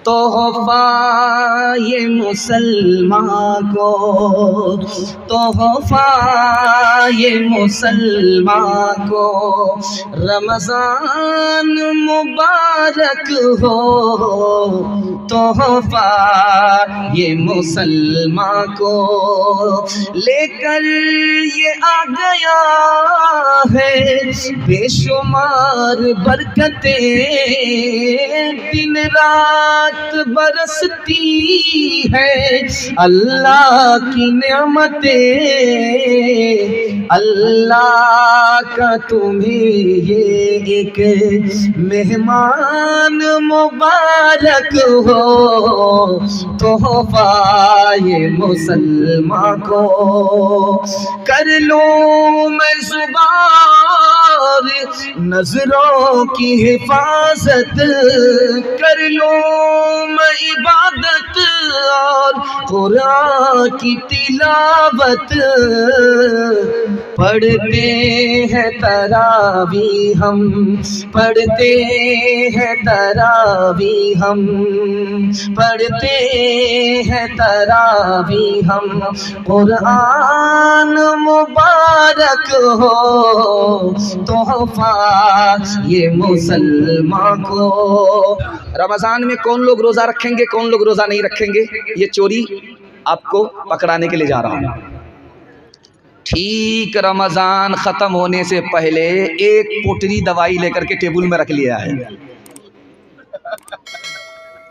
तोहफा ये मुसलमान को, तोहफा ये मुसलमान को, रमज़ान मुबारक हो। तोहफा ये मुसलमान को लेकर ये आ गया है बेशुमार बरकतें, दिन रात बरसती है अल्लाह की नेमतें। अल्लाह का तुम्हें ये एक मेहमान मुबारक हो। तोहफा ये मुसलमान को कर लूं मैं ज़ुबान नजरों की हिफाजत, कर लूं मैं इबादत और कुरान की तिलावत। पढ़ते हैं तरावी हम, पढ़ते हैं तरावी हम, पढ़ते हैं तरावी हम, कुरान मुबारक हो। तोहफा ये मुसलमान को। रमज़ान में कौन लोग रोज़ा रखेंगे, कौन लोग रोज़ा नहीं रखेंगे, ये चोरी आपको पकड़ाने के लिए जा रहा हूँ। ठीक रमज़ान ख़त्म होने से पहले एक पोटली दवाई लेकर के टेबल में रख लिया है।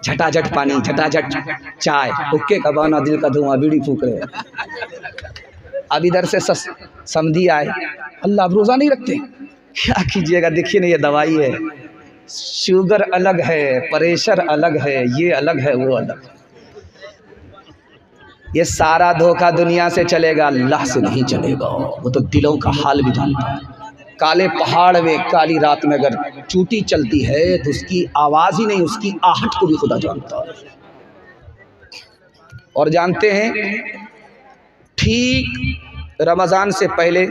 झटाझट पानी, झटाझट चाय, हुक्के का बहाना, दिल का धुआं, बीड़ी फूक रहे। अब इधर से समधी आए, अल्लाह आप रोज़ा नहीं रखते, क्या कीजिएगा, देखिए ना ये दवाई है, शुगर अलग है, प्रेशर अलग है, ये अलग है, वो अलग है। ये सारा धोखा दुनिया से चलेगा, अल्लाह से नहीं चलेगा। वो तो दिलों का हाल भी जानता है। काले पहाड़ में काली रात में अगर चूटी चलती है तो उसकी आवाज़ ही नहीं, उसकी आहट को भी खुदा जानता है। और जानते हैं, ठीक रमज़ान से पहले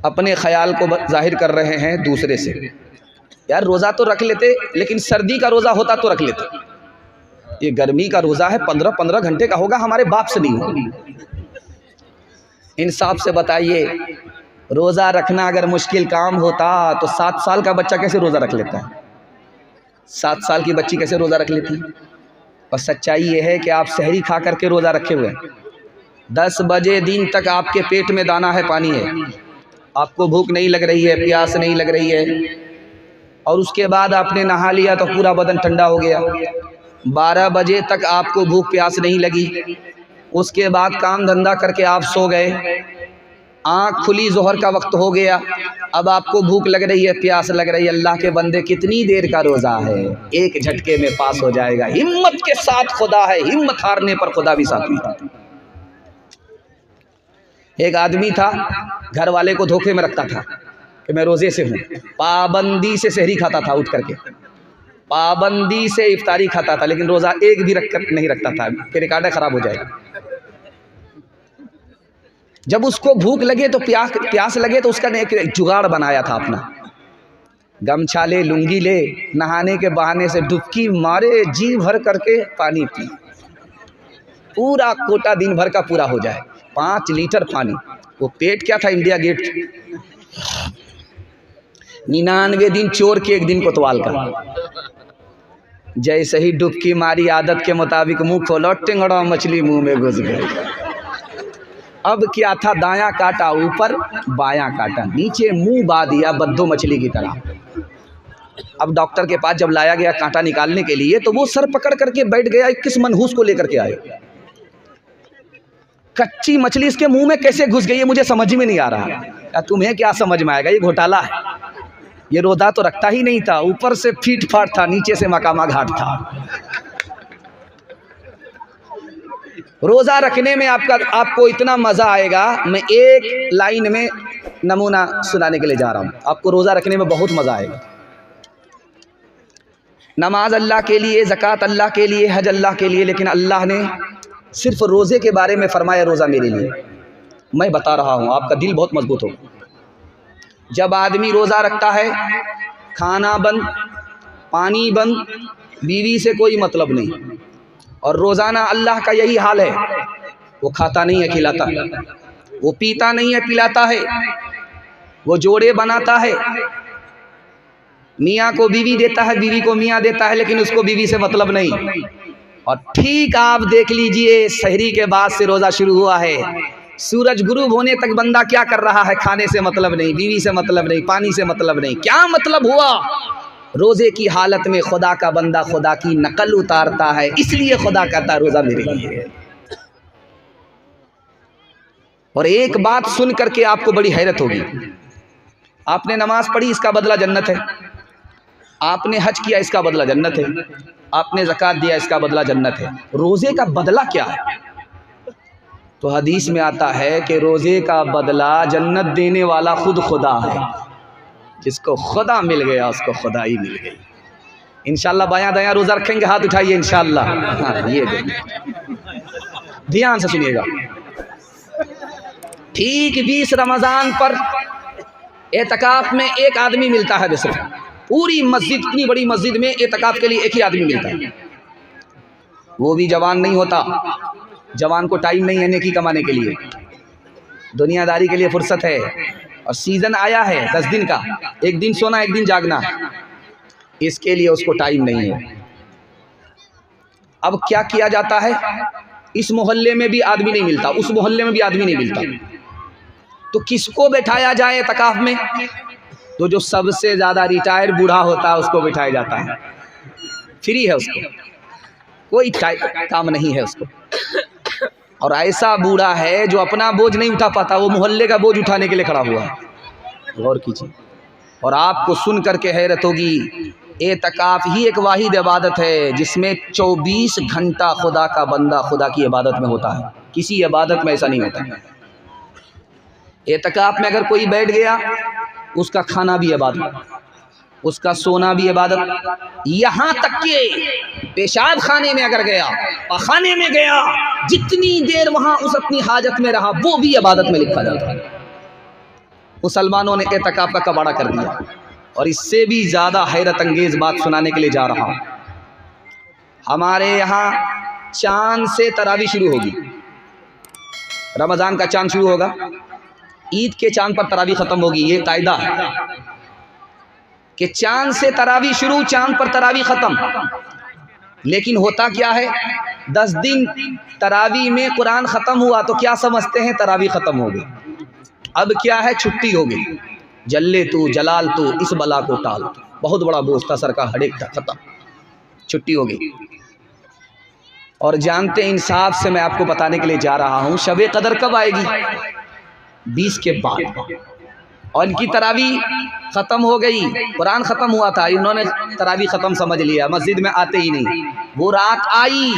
अपने ख्याल को जाहिर कर रहे हैं दूसरे से, यार रोज़ा तो रख लेते, लेकिन सर्दी का रोज़ा होता तो रख लेते। ये गर्मी का रोज़ा है, 15-15 घंटे का होगा, हमारे बाप से नहीं होगा। इंसाफ से बताइए, रोज़ा रखना अगर मुश्किल काम होता तो 7 साल का बच्चा कैसे रोज़ा रख लेता है, 7 साल की बच्ची कैसे रोज़ा रख लेती। और सच्चाई ये है कि आप सहरी खा करके रोज़ा रखे हुए हैं, 10 बजे दिन तक आपके पेट में दाना है, पानी है, आपको भूख नहीं लग रही है, प्यास नहीं लग रही है, और उसके बाद आपने नहा लिया तो पूरा बदन ठंडा हो गया। 12 बजे तक आपको भूख प्यास नहीं लगी, उसके बाद काम धंधा करके आप सो गए, आँख खुली, जोहर का वक्त हो गया, अब आपको भूख लग रही है, प्यास लग रही है। अल्लाह के बंदे, कितनी देर का रोज़ा है, एक झटके में पास हो जाएगा। हिम्मत के साथ खुदा है, हिम्मत हारने पर खुदा भी साथ में। एक आदमी था, घर वाले को धोखे में रखता था कि मैं रोज़े से हूँ, पाबंदी से सहरी खाता था, उठ करके पाबंदी से इफ्तारी खाता था, लेकिन रोज़ा एक भी नहीं रखता था, फिर रिकॉर्ड ख़राब हो जाएगा। जब उसको भूख लगे तो प्यास लगे तो उसका एक जुगाड़ बनाया था अपना, गमछा ले, लुंगी ले, नहाने के बहाने से डुबकी मारे, जी भर करके पानी पी, पूरा कोटा दिन भर का पूरा हो जाए, 5 लीटर पानी। वो पेट क्या था, इंडिया गेट। 99 दिन चोर के, 1 दिन कोतवाल का। जैसे ही डुबकी मारी, आदत के मुताबिक मुंह खोला, टिंगड़ा मछली मुंह में घुस गई। अब क्या था, दायां काटा ऊपर, बायां काटा नीचे, मुंह बा दिया बद्दो मछली की तरह। अब डॉक्टर के पास जब लाया गया कांटा निकालने के लिए, तो वो सर पकड़ करके बैठ गया, 21 मनहूस को लेकर के आए। कच्ची मछली इसके मुंह में कैसे घुस गई है, मुझे समझ में नहीं आ रहा। तुम्हें क्या समझ में आएगा, ये घोटाला है। ये रोज़ा तो रखता ही नहीं था, ऊपर से फीट फाट था, नीचे से मकामा घाट था। रोज़ा रखने में आपको इतना मज़ा आएगा, मैं एक लाइन में नमूना सुनाने के लिए जा रहा हूँ। आपको रोज़ा रखने में बहुत मज़ा आएगा। नमाज अल्लाह के लिए, ज़कात अल्लाह के लिए, हज अल्लाह के लिए, लेकिन अल्लाह ने सिर्फ रोज़े के बारे में फरमाया, रोज़ा मेरे लिए। मैं बता रहा हूँ, आपका दिल बहुत मजबूत हो। जब आदमी रोज़ा रखता है, खाना बंद, पानी बंद, बीवी से कोई मतलब नहीं, और रोज़ाना अल्लाह का यही हाल है, वो खाता नहीं है खिलाता, वो पीता नहीं है पिलाता है, वो जोड़े बनाता है, मियाँ को बीवी देता है, बीवी को मियाँ देता है, लेकिन उसको बीवी से मतलब नहीं। और ठीक आप देख लीजिए, सहरी के बाद से रोज़ा शुरू हुआ है, सूरज गुरूब होने तक बंदा क्या कर रहा है? खाने से मतलब नहीं, बीवी से मतलब नहीं, पानी से मतलब नहीं। क्या मतलब हुआ? रोज़े की हालत में खुदा का बंदा खुदा की नकल उतारता है, इसलिए खुदा कहता है रोज़ा मेरे लिए है। और एक बात सुन करके आपको बड़ी हैरत होगी, आपने नमाज पढ़ी, इसका बदला जन्नत है, आपने हज किया, इसका बदला जन्नत है, आपने ज़कात दिया, इसका बदला जन्नत है। रोज़े का बदला क्या है? तो हदीस में आता है कि रोज़े का बदला जन्नत देने वाला खुद खुदा है। जिसको खुदा मिल गया उसको खुदा ही मिल गई। इंशाल्लाह बायां दायां रोज़ा रखेंगे, हाथ उठाइए इंशाल्लाह। हाँ, ये ध्यान से सुनिएगा। ठीक 20 रमज़ान पर एतकाफ़ में एक आदमी मिलता है, बस पूरी मस्जिद, इतनी बड़ी मस्जिद में एतकाफ़ के लिए एक ही आदमी मिलता है। वो भी जवान नहीं होता, जवान को टाइम नहीं है नेकी कमाने के लिए, दुनियादारी के लिए फुर्सत है, और सीज़न आया है 10 दिन का, एक दिन सोना एक दिन जागना, इसके लिए उसको टाइम नहीं है। अब क्या किया जाता है? इस मोहल्ले में भी आदमी नहीं मिलता, उस मोहल्ले में भी आदमी नहीं मिलता, तो किसको बैठाया जाए एतकाफ़ में? तो जो सबसे ज़्यादा रिटायर बूढ़ा होता है उसको बैठाया जाता है। फ्री है, उसको कोई काम नहीं है उसको। और ऐसा बूढ़ा है जो अपना बोझ नहीं उठा पाता, वो मोहल्ले का बोझ उठाने के लिए खड़ा हुआ है। गौर कीजिए। और आपको सुन करके हैरत होगी, एतकाफ़ ही एक वाहिद इबादत है जिसमें 24 घंटा खुदा का बंदा खुदा की इबादत में होता है। किसी इबादत में ऐसा नहीं होता। एतकाफ़ में अगर कोई बैठ गया, उसका खाना भी इबादत, उसका सोना भी इबादत, यहाँ तक कि पेशाब खाने में अगर गया, पखाने में गया, जितनी देर वहाँ उस अपनी हाजत में रहा, वो भी इबादत में लिखा जाता है। मुसलमानों ने एतकाफ़ का कबाड़ा कर दिया। और इससे भी ज़्यादा हैरत अंगेज़ बात सुनाने के लिए जा रहा हूँ। हमारे यहाँ चाँद से तरावी शुरू होगी, रमज़ान का चाँद शुरू होगा, ईद के चाँद पर तरावी ख़त्म होगी। ये कायदा है कि चाँद से तरावी शुरू, चाँद पर तरावी ख़त्म। लेकिन होता क्या है, 10 दिन तरावी में कुरान ख़त्म हुआ तो क्या समझते हैं? तरावी ख़त्म हो गई। अब क्या है? छुट्टी हो गई। जल्ले तू जलाल तू इस बला को टाल, बहुत बड़ा बोझ था सर का, हड़ेक था, ख़त्म, छुट्टी हो गई। और जानते इंसाफ से मैं आपको बताने के लिए जा रहा हूँ, शब कदर कब आएगी? 20 के बाद। और इनकी तरावी ख़त्म हो गई, कुरान ख़त्म हुआ था, इन्होंने तरावी ख़त्म समझ लिया, मस्जिद में आते ही नहीं। वो रात आई,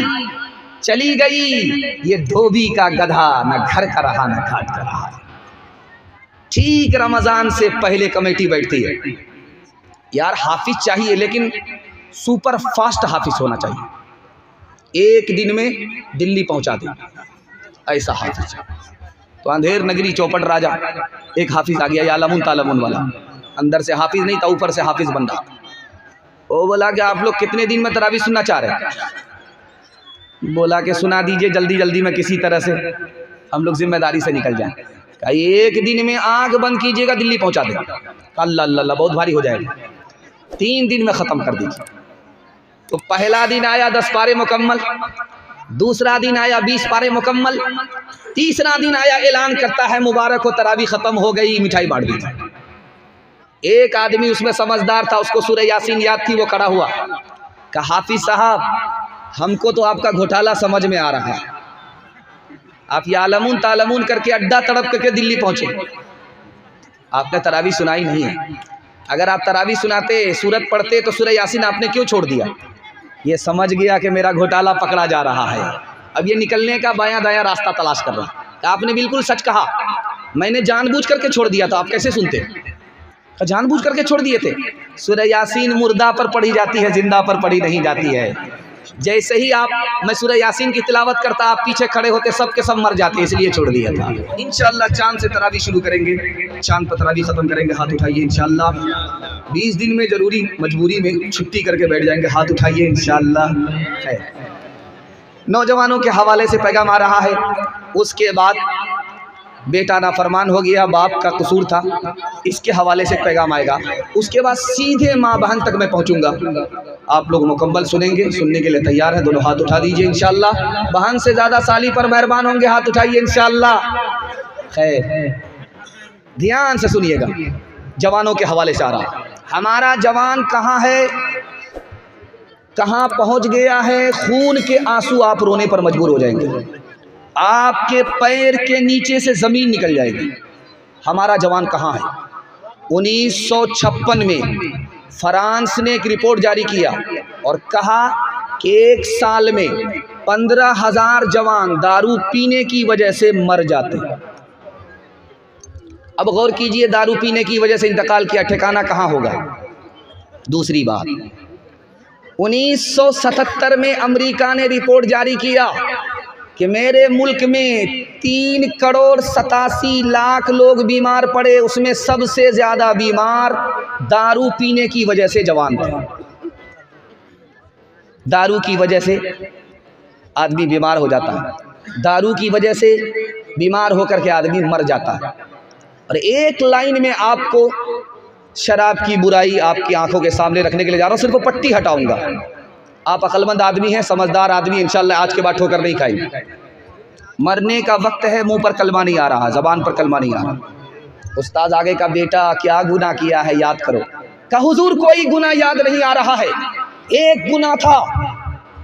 चली गई, ये धोबी का गधा, न घर का रहा न घाट का रहा। ठीक रमज़ान से पहले कमेटी बैठती है, यार हाफिज चाहिए, लेकिन सुपर फास्ट हाफिज होना चाहिए, एक दिन में दिल्ली पहुंचा दे, ऐसा हाफिज। तो अंधेर नगरी चौपट राजा एक हाफिज आ गया, यालमुन तालमुन वाला, अंदर से हाफिज नहीं था, ऊपर से हाफिज बन रहा। वो बोला कि आप लोग कितने दिन में तरावी सुनना चाह रहे हैं? बोला कि सुना दीजिए जल्दी जल्दी में, किसी तरह से हम लोग जिम्मेदारी से निकल जाएं। कहा एक दिन में आंख बंद कीजिएगा, दिल्ली पहुंचा देगा। अल्लाह अल्लाह, बहुत भारी हो जाएगा, 3 दिन में ख़त्म कर दीजिए। तो पहला दिन आया 10 पारे मुकम्मल, दूसरा दिन आया 20 पारे मुकम्मल, तीसरा दिन आया ऐलान करता है मुबारक हो तरावी ख़त्म हो गई, मिठाई बांट दीजिए। एक आदमी उसमें समझदार था, उसको सूरह यासीन याद थी, वो खड़ा हुआ, कहा हाफिज साहब हमको तो आपका घोटाला समझ में आ रहा है, आप यालमुन तालमुन करके अड्डा तड़प करके दिल्ली पहुँचे, आपने तरावी सुनाई नहीं है। अगर आप तरावी सुनाते, सूरत पढ़ते, तो सूरह यासीन आपने क्यों छोड़ दिया? ये समझ गया कि मेरा घोटाला पकड़ा जा रहा है, अब ये निकलने का बायां दायां रास्ता तलाश कर रहा है। तो आपने बिल्कुल सच कहा, मैंने जानबूझ करके छोड़ दिया था, आप कैसे सुनते? जानबूझ करके छोड़ दिए थे। सूरह यासीन मुर्दा पर पढ़ी जाती है, जिंदा पर पढ़ी नहीं जाती है। जैसे ही मैं सूरह यासीन की तिलावत करता, आप पीछे खड़े होते, सब के सब मर जाते, इसलिए छोड़ दिया था। इंशाअल्लाह चांद से तरावी शुरू करेंगे, चांद पर तरावी ख़त्म करेंगे। हाथ उठाइए इंशाअल्लाह। 20 दिन में ज़रूरी मजबूरी में छुट्टी करके बैठ जाएंगे। हाथ उठाइए इंशाअल्लाह। है नौजवानों के हवाले से पैगाम आ रहा है। उसके बाद बेटा नाफरमान हो गया, बाप का कसूर था, इसके हवाले से पैगाम आएगा। उसके बाद सीधे माँ बहन तक मैं पहुंचूंगा। आप लोग मुकम्मल सुनेंगे, सुनने के लिए तैयार हैं? दोनों हाथ उठा दीजिए इंशाअल्लाह। बहन से ज़्यादा साली पर मेहरबान होंगे, हाथ उठाइए इंशाअल्लाह। खैर ध्यान से सुनिएगा, जवानों के हवाले से आ रहा। हमारा जवान कहाँ है, कहाँ पहुँच गया है, खून के आंसू आप रोने पर मजबूर हो जाएंगे, आपके पैर के नीचे से ज़मीन निकल जाएगी। हमारा जवान कहाँ है? 1956 में फ्रांस ने एक रिपोर्ट जारी किया और कहा कि 1 साल में 15,000 जवान दारू पीने की वजह से मर जाते हैं। अब गौर कीजिए, दारू पीने की वजह से इंतकाल किया, ठिकाना कहाँ होगा? दूसरी बात, 1977 में अमेरिका ने रिपोर्ट जारी किया कि मेरे मुल्क में 3,87,00,000 लोग बीमार पड़े, उसमें सबसे ज़्यादा बीमार दारू पीने की वजह से जवान थे। दारू की वजह से आदमी बीमार हो जाता है, दारू की वजह से बीमार होकर के आदमी मर जाता है। और एक लाइन में आपको शराब की बुराई आपकी आंखों के सामने रखने के लिए जा रहा हूँ, सिर्फ पट्टी हटाऊंगा। आप अक्लमंद आदमी हैं, समझदार आदमी, इंशाअल्लाह आज के बाद ठोकर नहीं खाएंगे। मरने का वक्त है, मुंह पर कलमा नहीं आ रहा, ज़बान पर कलमा नहीं आ रहा। उस्ताद आगे का बेटा क्या गुनाह किया है याद करो। का हुजूर कोई गुनाह याद नहीं आ रहा है। एक गुनाह था,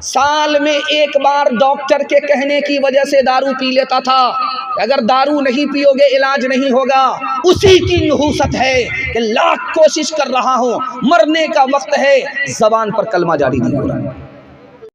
साल में एक बार डॉक्टर के कहने की वजह से दारू पी लेता था। अगर दारू नहीं पियोगे इलाज नहीं होगा। उसी की नहूसत है कि लाख कोशिश कर रहा हूँ, मरने का वक्त है, ज़बान पर कलमा जारी नहीं हो रहा।